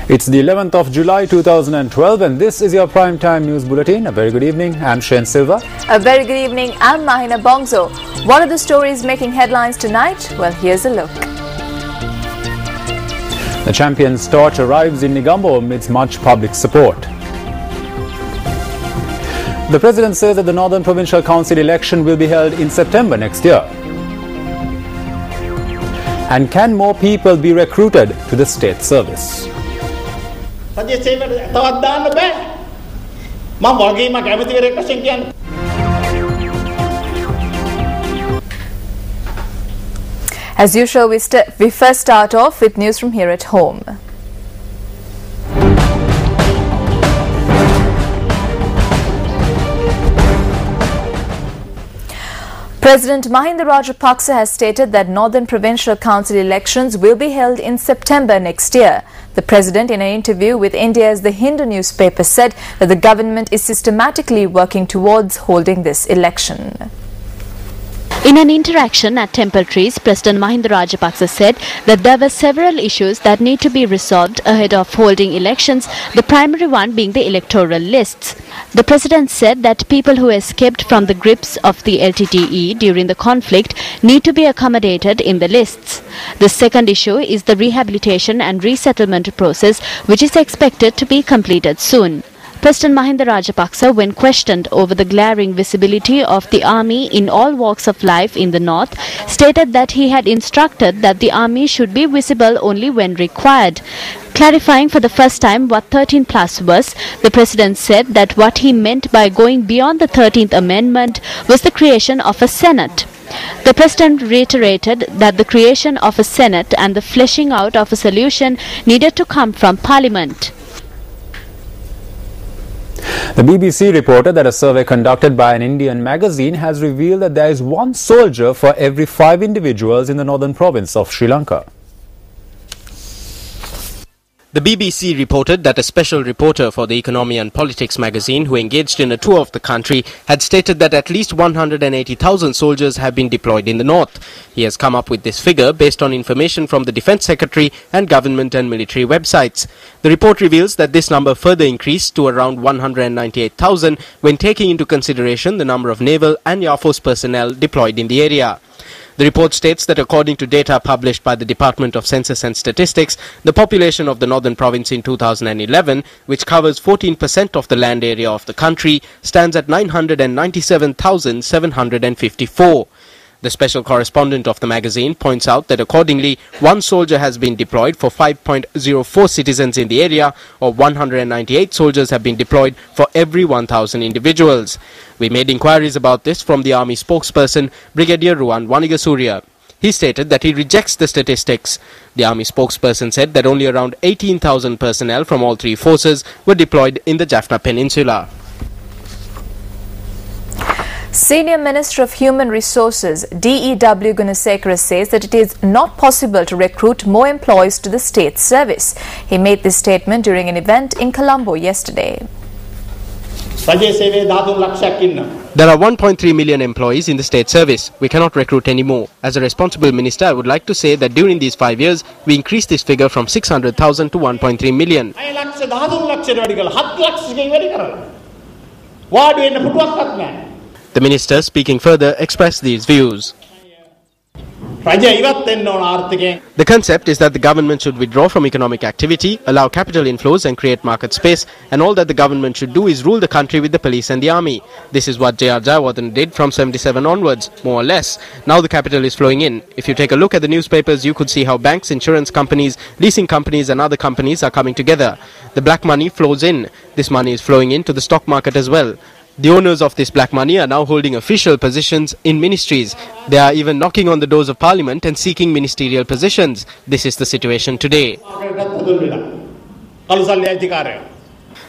It's the 11th of July 2012 and this is your Primetime News Bulletin. A very good evening. I'm Shane Silva. A very good evening. I'm Mahina Bongso. What are the stories making headlines tonight? Well, here's a look. The Champions torch arrives in Negombo amidst much public support. The President says that the Northern Provincial Council election will be held in September next year. And can more people be recruited to the state service? As usual, we first start off with news from here at home. President Mahinda Rajapaksa has stated that Northern Provincial Council elections will be held in September next year. The President, in an interview with India's The Hindu newspaper, said that the government is systematically working towards holding this election. In an interaction at Temple Trees, President Mahinda Rajapaksa said that there were several issues that need to be resolved ahead of holding elections, the primary one being the electoral lists. The President said that people who escaped from the grips of the LTTE during the conflict need to be accommodated in the lists. The second issue is the rehabilitation and resettlement process, which is expected to be completed soon. President Mahinda Rajapaksa, when questioned over the glaring visibility of the army in all walks of life in the north, stated that he had instructed that the army should be visible only when required. Clarifying for the first time what 13 plus was, the President said that what he meant by going beyond the 13th Amendment was the creation of a Senate. The President reiterated that the creation of a Senate and the fleshing out of a solution needed to come from Parliament. The BBC reported that a survey conducted by an Indian magazine has revealed that there is one soldier for every 5 individuals in the northern province of Sri Lanka. The BBC reported that a special reporter for the Economy and Politics magazine who engaged in a tour of the country had stated that at least 180,000 soldiers have been deployed in the north. He has come up with this figure based on information from the Defence Secretary and government and military websites. The report reveals that this number further increased to around 198,000 when taking into consideration the number of naval and Air Force personnel deployed in the area. The report states that according to data published by the Department of Census and Statistics, the population of the Northern Province in 2011, which covers 14% of the land area of the country, stands at 997,754. The special correspondent of the magazine points out that accordingly, one soldier has been deployed for 5.04 citizens in the area, or 198 soldiers have been deployed for every 1,000 individuals. We made inquiries about this from the Army spokesperson, Brigadier Ruwan Wanigasurya. He stated that he rejects the statistics. The Army spokesperson said that only around 18,000 personnel from all 3 forces were deployed in the Jaffna Peninsula. Senior Minister of Human Resources D.E.W. Gunasekara says that it is not possible to recruit more employees to the state service. He made this statement during an event in Colombo yesterday. There are 1.3 million employees in the state service. We cannot recruit any more. As a responsible minister, I would like to say that during these 5 years, we increased this figure from 600,000 to 1.3 million. The minister, speaking further, expressed these views. The concept is that the government should withdraw from economic activity, allow capital inflows and create market space, and all that the government should do is rule the country with the police and the army. This is what J.R. Jayawardena did from 77 onwards, more or less. Now the capital is flowing in. If you take a look at the newspapers, you could see how banks, insurance companies, leasing companies and other companies are coming together. The black money flows in. This money is flowing into the stock market as well. The owners of this black money are now holding official positions in ministries. They are even knocking on the doors of Parliament and seeking ministerial positions. This is the situation today. The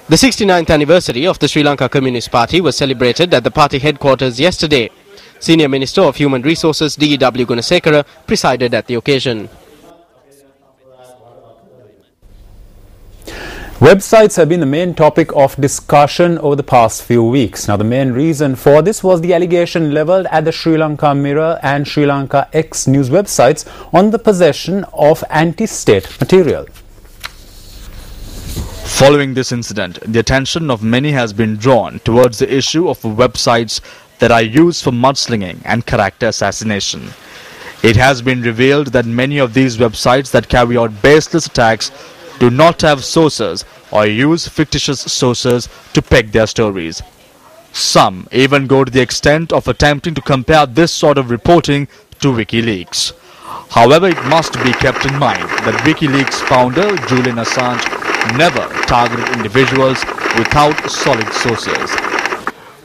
69th anniversary of the Sri Lanka Communist Party was celebrated at the party headquarters yesterday. Senior Minister of Human Resources D.E.W. Gunasekara presided at the occasion. Websites have been the main topic of discussion over the past few weeks. Now, the main reason for this was the allegation levelled at the Sri Lanka Mirror and Sri Lanka X news websites on the possession of anti-state material. Following this incident, the attention of many has been drawn towards the issue of websites that are used for mudslinging and character assassination. It has been revealed that many of these websites that carry out baseless attacks do not have sources or use fictitious sources to peg their stories. Some even go to the extent of attempting to compare this sort of reporting to WikiLeaks. However, it must be kept in mind that WikiLeaks founder Julian Assange never targeted individuals without solid sources.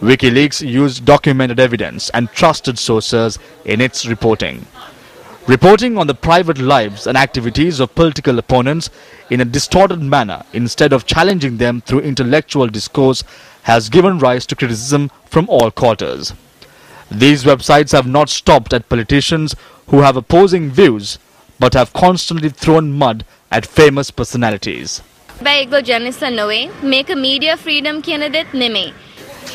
WikiLeaks used documented evidence and trusted sources in its reporting. Reporting on the private lives and activities of political opponents in a distorted manner instead of challenging them through intellectual discourse has given rise to criticism from all quarters. These websites have not stopped at politicians who have opposing views but have constantly thrown mud at famous personalities.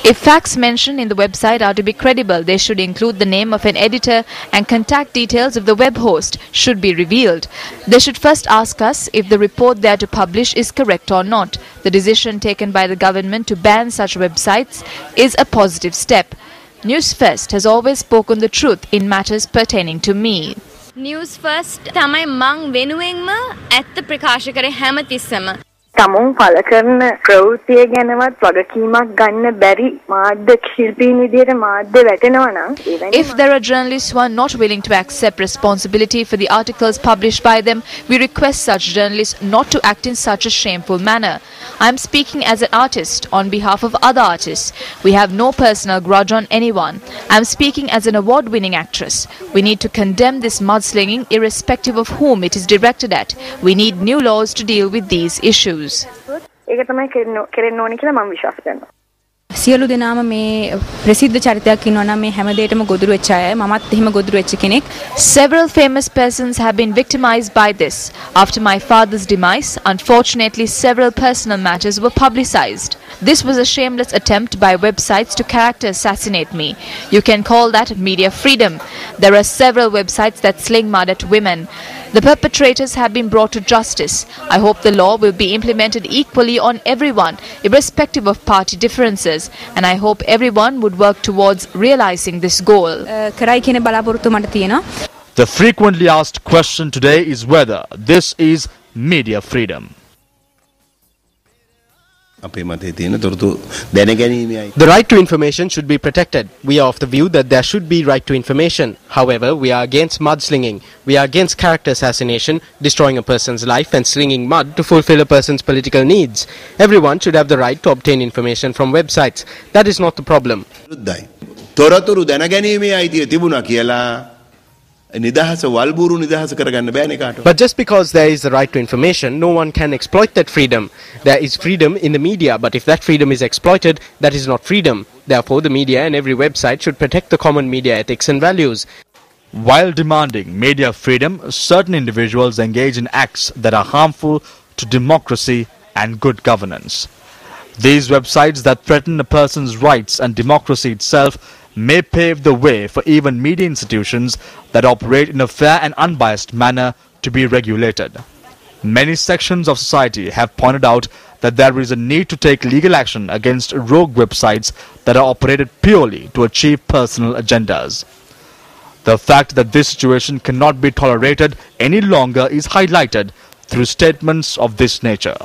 If facts mentioned in the website are to be credible, they should include the name of an editor, and contact details of the web host should be revealed. They should first ask us if the report they are to publish is correct or not. The decision taken by the government to ban such websites is a positive step. News First has always spoken the truth in matters pertaining to me. News First තමයි මං වෙනුවෙන්ම ඇත්ත ප්‍රකාශ කරේ හැමතිස්සම. තමුන් පළ කරන ප්‍රවෘත්තිය ගැනවත් වගකීමක් ගන්න බැරි මාධ්‍ය ශිල්පීන් විදියට මාධ්‍ය වැටෙනවා නම් If there are journalists who are not willing to accept responsibility for the articles published by them, we request such journalists not to act in such a shameful manner. I am speaking as an artist on behalf of other artists. We have no personal grudge on anyone. I am speaking as an award-winning actress. We need to condemn this mudslinging irrespective of whom it is directed at. We need new laws to deal with these issues. ඒක තමයි කෙරෙන්න ඕනේ කියලා මම විශ්වාස කරනවා. සියලු දෙනාම මේ ප්‍රසිද්ධ චරිතයක් ඉන්නවා නම් මේ හැම දෙයකටම ගොදුරු වෙච්ච අය මමත් එහෙම ගොදුරු වෙච්ච කෙනෙක්. Several famous persons have been victimized by this. After my father's demise, unfortunately several personal matters were publicized. This was a shameless attempt by websites to character assassinate me. You can call that media freedom. There are several websites that sling mud at women. The perpetrators have been brought to justice. I hope the law will be implemented equally on everyone, irrespective of party differences, and I hope everyone would work towards realizing this goal. කරයි කියන බලාපොරොත්තු මට තියෙනවා. The frequently asked question today is whether this is media freedom. The right to information should be protected. We are of the view that there should be right to information. However, we are against mudslinging. We are against character assassination, destroying a person's life and slinging mud to fulfill a person's political needs. Everyone should have the right to obtain information from websites. That is not the problem. But just because there is the right to information, no one can exploit that freedom. There is freedom in the media, but if that freedom is exploited, that is not freedom. Therefore, the media and every website should protect the common media ethics and values. While demanding media freedom, certain individuals engage in acts that are harmful to democracy and good governance. These websites that threaten a person's rights and democracy itself may pave the way for even media institutions that operate in a fair and unbiased manner to be regulated. Many sections of society have pointed out that there is a need to take legal action against rogue websites that are operated purely to achieve personal agendas. The fact that this situation cannot be tolerated any longer is highlighted through statements of this nature.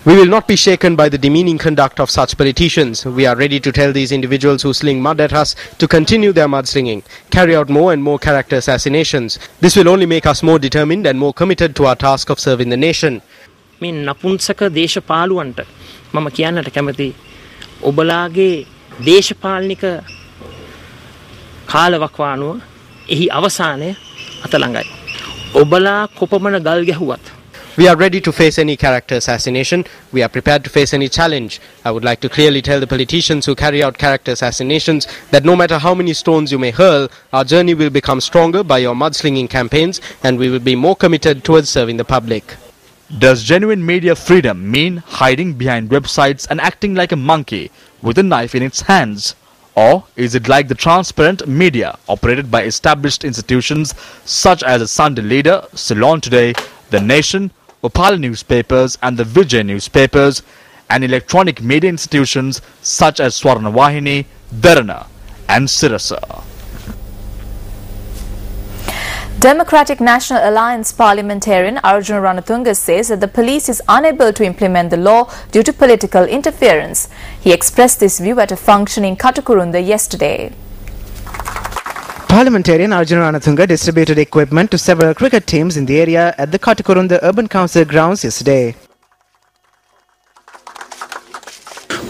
We will not be shaken by the demeaning conduct of such politicians. We are ready to tell these individuals who sling mud at us to continue their mudslinging, carry out more and more character assassinations. This will only make us more determined and more committed to our task of serving the nation. මේ නපුංසක දේශපාලුවන්ට මම කියන්නට කැමති ඔබලාගේ දේශපාලනික කාලවකවානුව එහි අවසානය අත ළඟයි. ඔබලා කොපමණ ගල් ගැහුවත් We are ready to face any character assassination. We are prepared to face any challenge. I would like to clearly tell the politicians who carry out character assassinations that no matter how many stones you may hurl, our journey will become stronger by your mudslinging campaigns, and we will be more committed towards serving the public. Does genuine media freedom mean hiding behind websites and acting like a monkey with a knife in its hands? Or is it like the transparent media operated by established institutions such as the Sunday Leader, Ceylon Today, The Nation, Upala newspapers and the Vijay newspapers, and electronic media institutions such as Swarna Wahini, Dharana and Sirasa? Democratic National Alliance parliamentarian Arjuna Ranatunga says that the police is unable to implement the law due to political interference. He expressed this view at a function in Katakurunda yesterday. Parliamentarian Arjuna Ranatunga distributed equipment to several cricket teams in the area at the Katakurunda Urban Council grounds yesterday.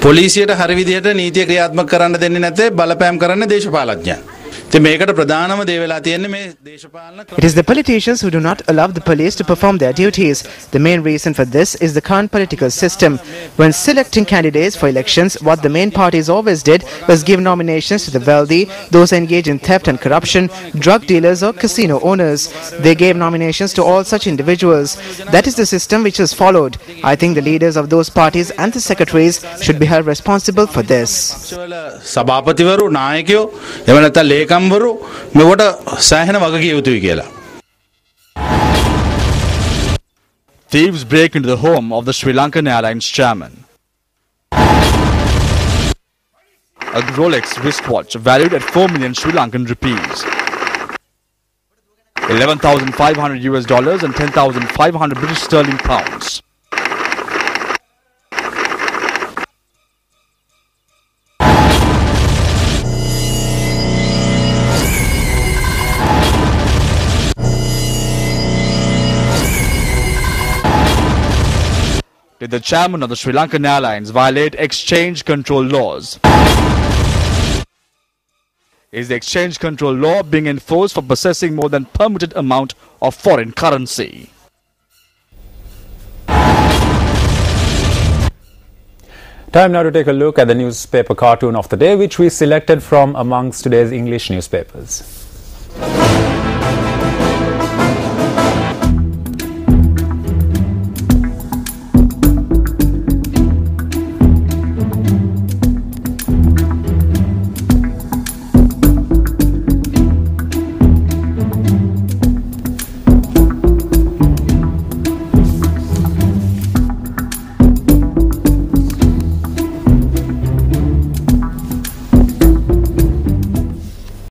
පොලිසියට හරි විදියට නීතිය ක්‍රියාත්මක කරන්න දෙන්නේ නැතේ බලපෑම් කරන්නේ දේශපාලඥයන්. ඉතින් මේකට ප්‍රධානම දේ වෙලා තියෙන්නේ මේ දේශපාලන. It is the politicians who do not allow the police to perform their duties. The main reason for this is the current political system. When selecting candidates for elections, what the main parties always did was give nominations to the wealthy, those engaged in theft and corruption, drug dealers or casino owners. They gave nominations to all such individuals. That is the system which was followed. I think the leaders of those parties and the secretaries should be held responsible for this. සභාපතිවරු නායකයෝ එව නැත්නම් ලේකම්වරු මෙවට සෑහෙන වගකිය යුතුයි කියලා. Thieves break into the home of the Sri Lankan Airlines chairman. A Rolex wristwatch valued at 4 million Sri Lankan rupees, $11,500 and 10,500 British sterling pounds. Did the chairman of the Sri Lankan Airlines violate exchange control laws? Is the exchange control law being enforced for possessing more than permitted amount of foreign currency? Time now to take a look at the newspaper cartoon of the day, which we selected from amongst today's English newspapers.